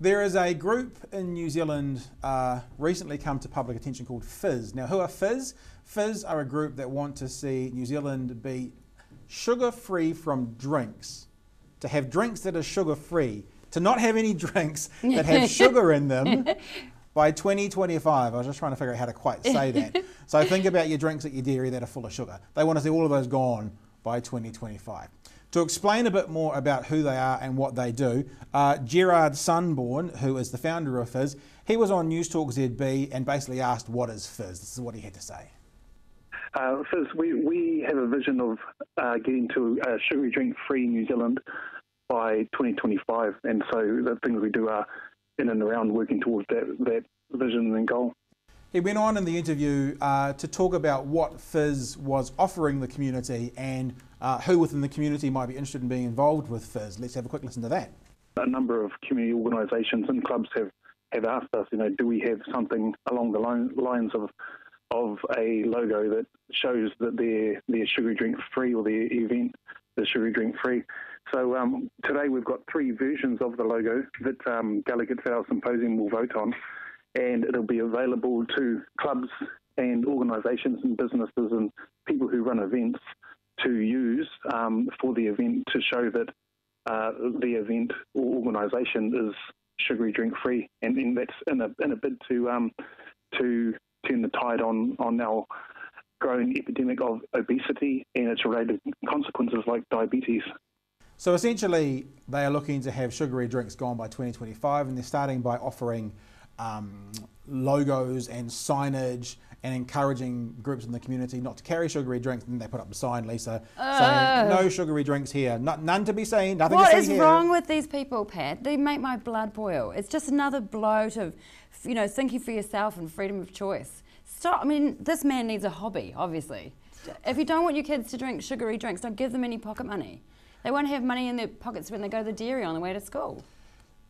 There is a group in New Zealand recently come to public attention called Fizz. Now, who are Fizz? Fizz are a group that want to see New Zealand be sugar-free from drinks, to have drinks that are sugar-free, to not have any drinks that have sugar in them by 2025. I was just trying to figure out how to quite say that. So think about your drinks at your dairy that are full of sugar. They want to see all of those gone by 2025. To explain a bit more about who they are and what they do, Gerard Sunborn, who is the founder of Fizz, he was on News Talk ZB and basically asked, what is Fizz? This is what he had to say. Fizz, we have a vision of getting to a sugary drink-free New Zealand by 2025, and so the things we do are in and around working towards that vision and goal. He went on in the interview to talk about what Fizz was offering the community and who within the community might be interested in being involved with Fizz. Let's have a quick listen to that. A number of community organisations and clubs have asked us, do we have something along the lines of a logo that shows that they're sugary drink free, or their event is sugary drink free. So today we've got 3 versions of the logo that delegates at our symposium will vote on, and it'll be available to clubs and organisations and businesses and people who run events to use for the event, to show that the event or organisation is sugary drink free, and that's in a bid to turn the tide on our growing epidemic of obesity and its related consequences like diabetes. So essentially, they are looking to have sugary drinks gone by 2025, and they're starting by offering logos and signage and encouraging groups in the community not to carry sugary drinks. And then they put up a sign, Lisa, saying no sugary drinks here, none to be seen, nothing to see here. What is wrong with these people, Pat? They make my blood boil. It's just another blow to, thinking for yourself and freedom of choice. Stop. I mean, this man needs a hobby, obviously. If you don't want your kids to drink sugary drinks, don't give them any pocket money. They won't have money in their pockets when they go to the dairy on the way to school.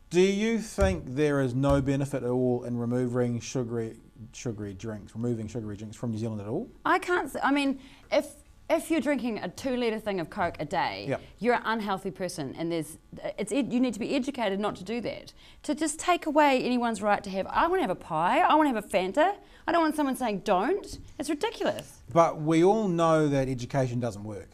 Do you think there is no benefit at all in removing sugary drinks from New Zealand at all? I can't. I mean, if you're drinking a 2-litre thing of Coke a day, yep, you're an unhealthy person, and you need to be educated not to do that. To just take away anyone's right to have, I want to have a pie, I want to have a Fanta. I don't want someone saying don't. It's ridiculous. But we all know that education doesn't work.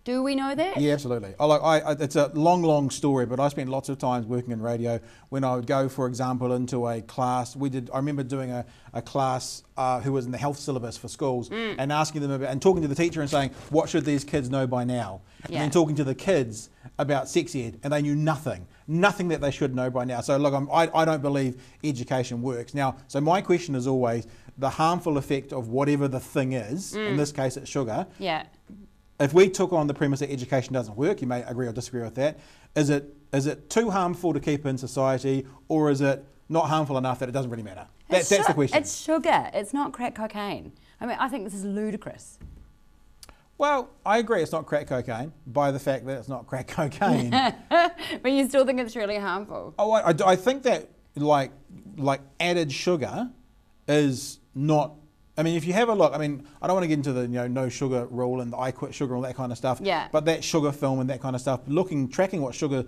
Do we know that? Yeah, absolutely. It's a long story, but I spent lots of times working in radio when I would go, for example, into a class. I remember doing a class who was in the health syllabus for schools, and asking them about, and talking to the teacher and saying, what should these kids know by now? And then talking to the kids about sex ed, and they knew nothing that they should know by now. So look, I don't believe education works. Now, so my question is always the harmful effect of whatever the thing is, in this case it's sugar. Yeah. If we took on the premise that education doesn't work, you may agree or disagree with that, is it too harmful to keep in society, or is it not harmful enough that it doesn't really matter? That's the question. It's sugar. It's not crack cocaine. I mean, I think this is ludicrous. Well, I agree it's not crack cocaine by the fact that it's not crack cocaine. But you still think it's really harmful? Oh, I think that like added sugar is not. I mean, if you have a look, I mean, I don't want to get into the no sugar rule and the I quit sugar and all that kind of stuff. Yeah. But that sugar film and that kind of stuff, tracking what sugar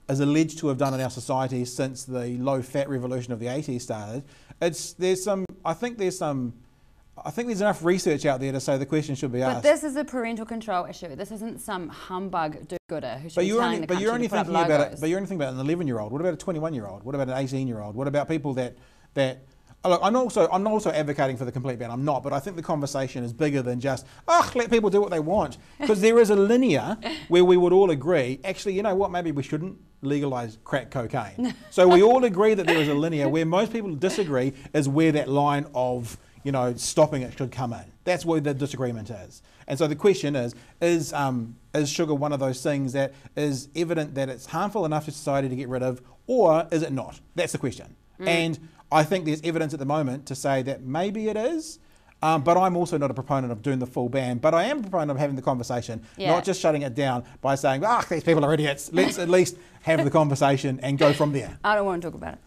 is alleged to have done in our society since the low fat revolution of the 80s started, I think there's enough research out there to say the question should be asked. But this is a parental control issue. This isn't some humbug do-gooder who should be telling the country to put up logos. But you're only thinking about an 11-year-old. What about a 21-year-old? What about an 18-year-old? What about people that look, I'm not also advocating for the complete ban. I'm not, but I think the conversation is bigger than just let people do what they want, because there is a linear where we would all agree. Actually, you know what? Maybe we shouldn't legalise crack cocaine. So we all agree that there is a linear. Where most people disagree is where that line of stopping it should come in. That's where the disagreement is. And so the question is sugar one of those things that is evident that it's harmful enough to society to get rid of, or is it not? That's the question. And I think there's evidence at the moment to say that maybe it is, but I'm also not a proponent of doing the full ban. But I am a proponent of having the conversation, not just shutting it down by saying, these people are idiots. Let's at least have the conversation and go from there. I don't want to talk about it.